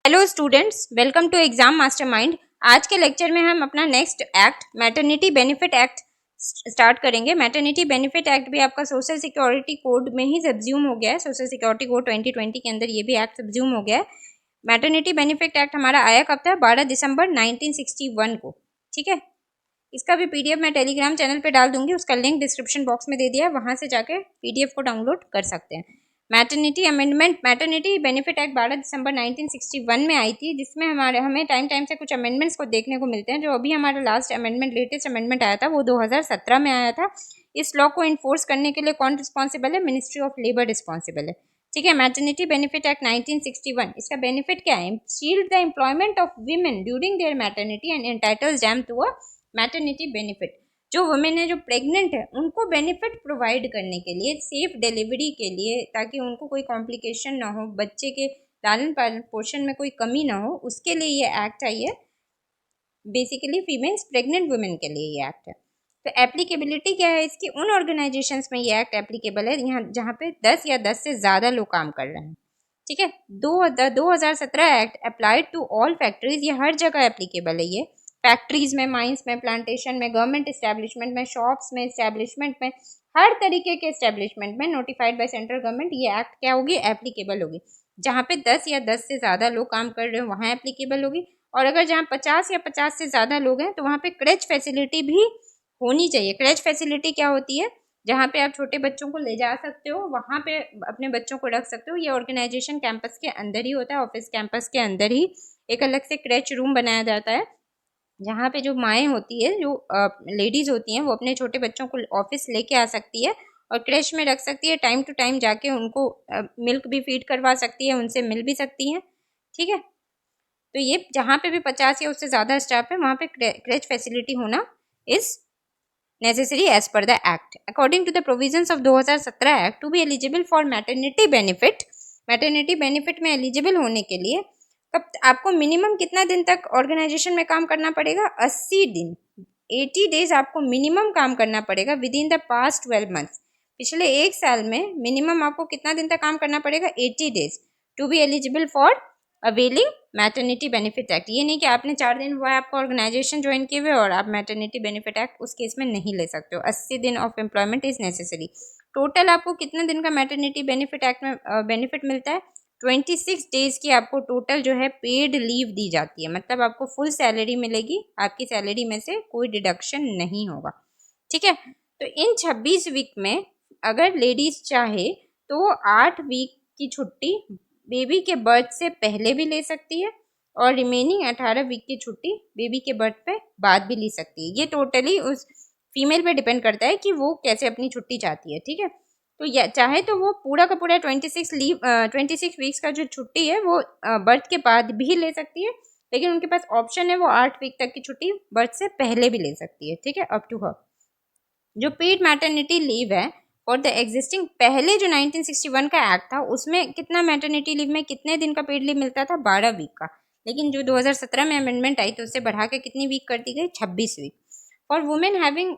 Hello students, welcome to exam mastermind. आज के lecture में हम अपना next act maternity benefit act start करेंगे। मैटरनिटी बेनिफिट एक्ट भी आपका सोशल सिक्योरिटी कोड में ही सब्ज्यूम हो गया है। सोशल सिक्योरिटी कोड 2020 के अंदर ये भी एक्ट सब्ज्यूम हो गया है। मैटरनिटी बेनिफिट एक्ट हमारा आया कब था? 12 दिसंबर 1961 को। ठीक है, इसका भी पीडीएफ मैं टेलीग्राम चैनल पे डाल दूंगी, उसका लिंक डिस्क्रिप्शन बॉक्स में दे दिया है, वहां से जाके पीडीएफ को डाउनलोड कर सकते हैं। Maternity amendment maternity benefit act 12 दिसंबर 1961 में आई थी, जिसमें हमें टाइम टाइम से कुछ अमेंडमेंट्स को देखने को मिलते हैं। जो अभी हमारा लेटेस्ट अमेंडमेंट आया था वो 2017 में आया था। इस लॉ को इन्फोर्स करने के लिए कौन रिस्पॉन्सिबल है? मिनिस्ट्री ऑफ लेबर रिस्पॉन्सिबल है। ठीक है, मैटरनिटी बेनिफिट एक्ट 1961, इसका बेनिफिट क्या है? Shield the employment of women during their maternity and entitles them to a maternity benefit. जो वुमेन है, जो प्रेग्नेंट है, उनको बेनिफिट प्रोवाइड करने के लिए, सेफ डिलीवरी के लिए, ताकि उनको कोई कॉम्प्लिकेशन ना हो, बच्चे के लालन पालन पोषण में कोई कमी ना हो, उसके लिए ये एक्ट आई है। बेसिकली फीमेल्स प्रेग्नेंट वुमेन के लिए ये एक्ट है। तो एप्लीकेबिलिटी क्या है इसकी? उन ऑर्गेनाइजेशंस में ये एक्ट एप्लीकेबल है यहाँ जहाँ पे 10 या 10 से ज़्यादा लोग काम कर रहे हैं। ठीक है, 2017 act applied to all factories, ये हर जगह एप्लीकेबल है। ये फैक्ट्रीज में, माइंस में, प्लांटेशन में, गवर्नमेंट इस्टेब्लिशमेंट में, शॉप्स में, इस्टेब्लिशमेंट में, हर तरीके के इस्टेब्लिशमेंट में नोटिफाइड बाय सेंट्रल गवर्नमेंट ये एक्ट क्या होगी? एप्लीकेबल होगी। जहाँ पे 10 या 10 से ज़्यादा लोग काम कर रहे हो वहाँ एप्लीकेबल होगी। और अगर जहाँ 50 या 50 से ज़्यादा लोग हैं तो वहाँ पे क्रेच फैसिलिटी भी होनी चाहिए। क्रेच फैसिलिटी क्या होती है? जहाँ पे आप छोटे बच्चों को ले जा सकते हो, वहाँ पे अपने बच्चों को रख सकते हो। ये ऑर्गेनाइजेशन कैंपस के अंदर ही होता है, ऑफिस कैंपस के अंदर ही एक अलग से क्रेच रूम बनाया जाता है, जहाँ पे जो माएँ होती है, जो लेडीज़ होती हैं, वो अपने छोटे बच्चों को ऑफिस लेके आ सकती है और क्रेच में रख सकती है। टाइम टू टाइम जाके उनको मिल्क भी फीड करवा सकती है, उनसे मिल भी सकती हैं। ठीक है, तो ये जहाँ पे भी 50 या उससे ज़्यादा स्टाफ है वहाँ पे क्रेच फैसिलिटी होना is necessary as per the act. According to the provisions of 2017 act, to be eligible for maternity benefit में एलिजिबल होने के लिए कब आपको मिनिमम कितना दिन तक ऑर्गेनाइजेशन में काम करना पड़ेगा? 80 दिन, 80 डेज आपको मिनिमम काम करना पड़ेगा with in the past 12 months. पिछले एक साल में मिनिमम आपको कितना दिन तक काम करना पड़ेगा? 80 days to be eligible for availing maternity benefit act. ये नहीं कि आपने 4 दिन हुआ है आपका ऑर्गेनाइजेशन ज्वाइन किए हुए और आप मैटरनिटी बेनिफिट एक्ट उस केस में नहीं ले सकते हो। 80 दिन of employment is necessary. Total आपको कितने दिन का मैटरनिटी बेनिफिट एक्ट में बेनिफिट मिलता है? 26 डेज की आपको टोटल जो है पेड लीव दी जाती है। मतलब आपको फुल सैलरी मिलेगी, आपकी सैलरी में से कोई डिडक्शन नहीं होगा। ठीक है, तो इन 26 वीक में अगर लेडीज चाहे तो 8 वीक की छुट्टी बेबी के बर्थ से पहले भी ले सकती है और रिमेनिंग 18 वीक की छुट्टी बेबी के बर्थ पे बाद भी ले सकती है। ये टोटली उस फीमेल पे डिपेंड करता है कि वो कैसे अपनी छुट्टी चाहती है। ठीक है, तो या चाहे तो वो पूरा का पूरा 26 वीक्स का जो छुट्टी है वो बर्थ के बाद भी ले सकती है, लेकिन उनके पास ऑप्शन है वो 8 वीक तक की छुट्टी बर्थ से पहले भी ले सकती है। ठीक है, अप टू हर। जो पेड मैटरनिटी लीव है और द एग्जिस्टिंग, पहले जो 1961 का एक्ट था उसमें कितना मैटरनिटी लीव में कितने दिन का पेड लीव मिलता था? 12 वीक का। लेकिन जो 2017 में अमेंडमेंट आई तो उससे बढ़ा के कितनी वीक कर दी गई? 26 week. For women having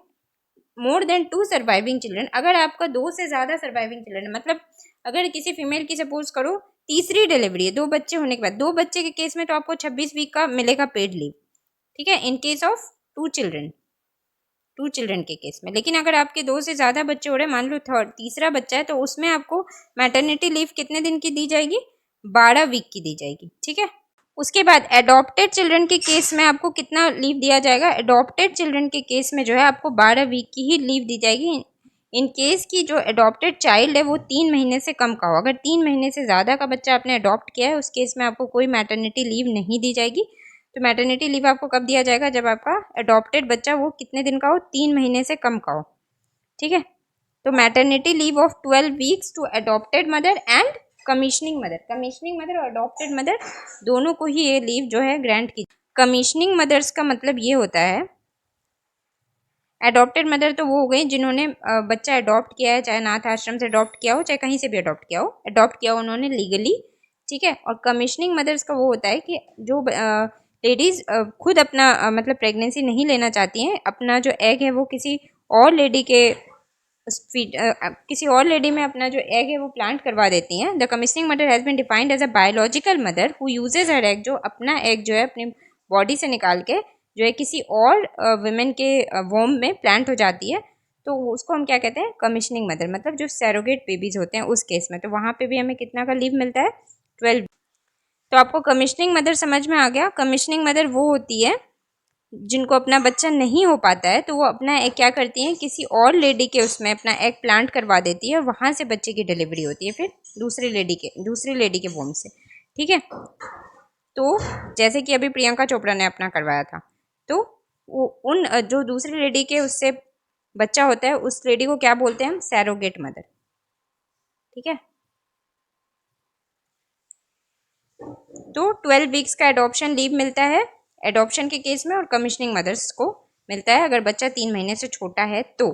more than 2 surviving children, अगर आपका 2 से ज़्यादा सर्वाइविंग चिल्ड्रन है, मतलब अगर किसी फीमेल की सपोज करो तीसरी डिलीवरी है 2 बच्चे होने के बाद, 2 बच्चे के केस में तो आपको 26 वीक का मिलेगा पेड लीव। ठीक है, इन केस ऑफ 2 चिल्ड्रन के केस में। लेकिन अगर आपके 2 से ज़्यादा बच्चे हो रहे हैं, मान लो तीसरा बच्चा है, तो उसमें आपको मैटरनिटी लीव कितने दिन की दी जाएगी? 12 वीक की दी जाएगी। ठीक है, उसके बाद एडॉप्टेड चिल्ड्रन के केस में आपको कितना लीव दिया जाएगा? एडॉप्टेड चिल्ड्रन के केस में जो है आपको 12 वीक की ही लीव दी जाएगी। इन केस की जो एडॉप्टेड चाइल्ड है वो 3 महीने से कम का हो। अगर 3 महीने से ज़्यादा का बच्चा आपने अडॉप्ट किया है उस केस में आपको कोई मैटरनिटी लीव नहीं दी जाएगी। तो मैटरनिटी लीव आपको कब दिया जाएगा? जब आपका अडॉप्टेड बच्चा वो कितने दिन का हो? 3 महीने से कम का हो। ठीक है, तो maternity leave of 12 weeks to adopted mother and commissioning mother और अडॉप्टेड मदर दोनों को ही ये लीव जो है ग्रांट की। कमीशनिंग मदर्स का मतलब ये होता है, अडॉप्टेड मदर तो वो हो गई जिन्होंने बच्चा अडॉप्ट किया है, चाहे अनाथ आश्रम से अडॉप्ट किया हो, चाहे कहीं से भी अडॉप्ट किया हो उन्होंने लीगली। ठीक है, और कमीशनिंग मदर्स का वो होता है कि जो लेडीज खुद अपना मतलब प्रेगनेंसी नहीं लेना चाहती हैं, अपना जो एग है वो किसी और लेडी के किसी और लेडी में अपना जो एग है वो प्लांट करवा देती हैं। The commissioning mother has been defined as a biological mother who uses her egg, जो अपना एग जो है अपनी बॉडी से निकाल के जो है किसी और वुमेन के वोम में प्लांट हो जाती है, तो उसको हम क्या कहते हैं, कमीशनिंग मदर। मतलब जो सैरोगेट बेबीज होते हैं उस केस में, तो वहाँ पे भी हमें कितना का लीव मिलता है, 12। तो आपको कमीशनिंग मदर समझ में आ गया। कमीशनिंग मदर वो होती है जिनको अपना बच्चा नहीं हो पाता है, तो वो अपना एग क्या करती हैं, किसी और लेडी के उसमें अपना एग प्लांट करवा देती है, वहाँ से बच्चे की डिलीवरी होती है फिर दूसरी लेडी के वोम से। ठीक है, तो जैसे कि अभी प्रियंका चोपड़ा ने अपना करवाया था, तो वो उन जो दूसरी लेडी के उससे बच्चा होता है उस लेडी को क्या बोलते हैं हम, सैरोगेट मदर। ठीक है, तो 12 वीक्स का एडॉप्शन लीव मिलता है एडॉप्शन के केस में, और कमीशनिंग मदर्स को मिलता है अगर बच्चा 3 महीने से छोटा है तो।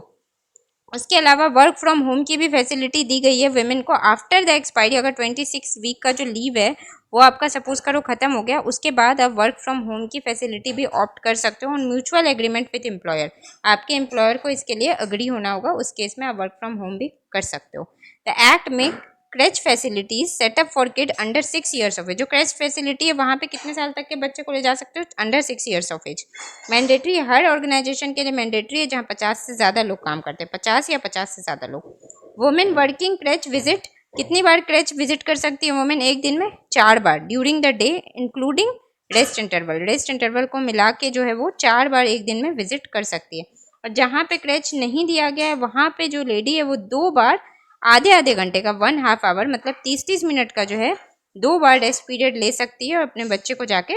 उसके अलावा वर्क फ्रॉम होम की भी फैसिलिटी दी गई है वुमेन को आफ्टर द एक्सपायरी। अगर 26 वीक का जो लीव है वो आपका सपोज करो खत्म हो गया, उसके बाद आप वर्क फ्रॉम होम की फैसिलिटी भी ऑप्ट कर सकते हो on mutual agreement with employer. आपके एम्प्लॉयर को इसके लिए अग्री होना होगा, उस केस में आप वर्क फ्रॉम होम भी कर सकते हो। द एक्ट में creche facilities setup for kid under 6 years of age. जो क्रेच फैसिलिटी है वहाँ पे कितने साल तक के बच्चे को ले जा सकते हो, under 6 years of age. Mandatory, हर ऑर्गेनाइजेशन के लिए मैंडेटरी है जहाँ 50 से ज़्यादा लोग काम करते हैं, 50 या 50 से ज़्यादा लोग। वुमेन वर्किंग क्रेच विजिट, कितनी बार क्रेच विजिट कर सकती है वुमेन, एक दिन में 4 बार during the day including rest interval. Rest interval को मिला के जो है वो 4 बार एक दिन में विजिट कर सकती है। और जहाँ पे क्रेच नहीं दिया गया है वहाँ पे जो लेडी है वो 2 बार आधे आधे घंटे का 1/2 आवर मतलब 30-30 मिनट का जो है 2 बार रेस्ट पीरियड ले सकती है और अपने बच्चे को जाके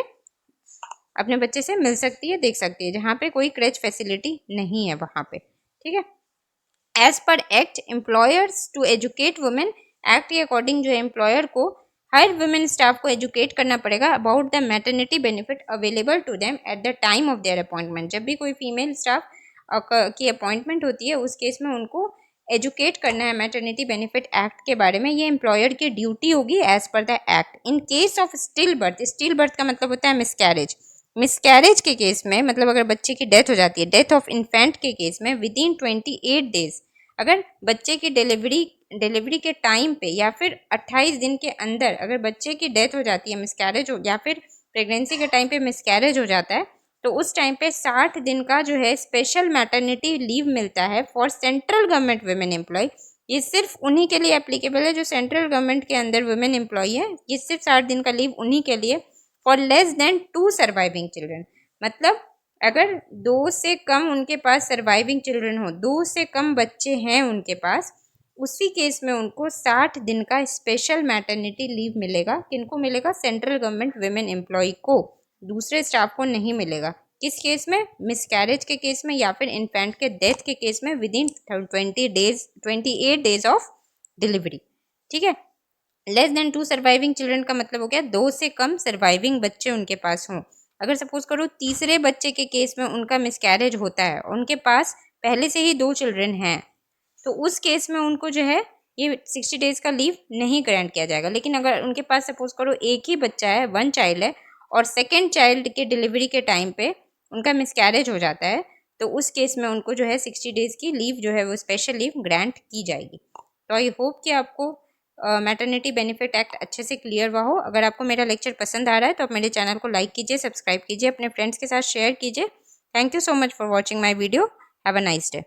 अपने बच्चे से मिल सकती है, देख सकती है, जहाँ पे कोई क्रेच फैसिलिटी नहीं है वहाँ पे। ठीक है, as per act employers to educate women, act के अकॉर्डिंग जो है एम्प्लॉयर को हर वुमेन स्टाफ को एजुकेट करना पड़ेगा about the maternity benefit available to them at the time of their appointment. जब भी कोई फीमेल स्टाफ की अपॉइंटमेंट होती है उस केस में उनको एजुकेट करना है मैटरनिटी बेनिफिट एक्ट के बारे में, ये एम्प्लॉयर की ड्यूटी होगी as per the act. In case of still birth, still birth का मतलब होता है मिसकैरेज, मिसकैरेज के केस में मतलब अगर बच्चे की डेथ हो जाती है, डेथ ऑफ इन्फेंट के केस में विद इन 28 डेज, अगर बच्चे की डिलीवरी के टाइम पे या फिर 28 दिन के अंदर अगर बच्चे की डेथ हो जाती है, मिसकैरेज हो, या फिर प्रेगनेंसी के टाइम पे मिसकैरेज हो जाता है, तो उस टाइम पे 60 दिन का जो है स्पेशल मैटरनिटी लीव मिलता है for central government women employ. ये सिर्फ उन्हीं के लिए एप्लीकेबल है जो सेंट्रल गवर्नमेंट के अंदर वुमेन एम्प्लॉय है, ये सिर्फ 60 दिन का लीव उन्हीं के लिए। For less than 2 surviving children, मतलब अगर 2 से कम उनके पास सर्वाइविंग चिल्ड्रन हो, 2 से कम बच्चे हैं उनके पास, उसी केस में उनको 60 दिन का स्पेशल मैटरनिटी लीव मिलेगा। किनको मिलेगा, सेंट्रल गवर्नमेंट वुमेन एम्प्लॉय को, दूसरे स्टाफ को नहीं मिलेगा। किस केस में, मिसकैरेज के केस में या फिर इन्फेंट के डेथ के केस में with in 28 days of delivery. ठीक है, लेस देन 2 सर्वाइविंग चिल्ड्रन का मतलब हो गया 2 से कम सर्वाइविंग बच्चे उनके पास हों। अगर सपोज करो तीसरे बच्चे के केस में उनका मिसकैरेज होता है, उनके पास पहले से ही 2 चिल्ड्रन हैं, तो उस केस में उनको जो है ये 60 डेज का लीव नहीं ग्रांट किया जाएगा। लेकिन अगर उनके पास सपोज करो एक ही बच्चा है, 1 चाइल्ड है, और सेकेंड चाइल्ड के डिलीवरी के टाइम पे उनका मिसकैरेज हो जाता है, तो उस केस में उनको जो है 60 डेज की लीव जो है वो स्पेशल लीव ग्रांट की जाएगी। तो आई होप कि आपको मैटरनिटी बेनिफिट एक्ट अच्छे से क्लियर हुआ हो। अगर आपको मेरा लेक्चर पसंद आ रहा है तो आप मेरे चैनल को लाइक कीजिए, सब्सक्राइब कीजिए, अपने फ्रेंड्स के साथ शेयर कीजिए। Thank you so much for watching my video. Have a nice day.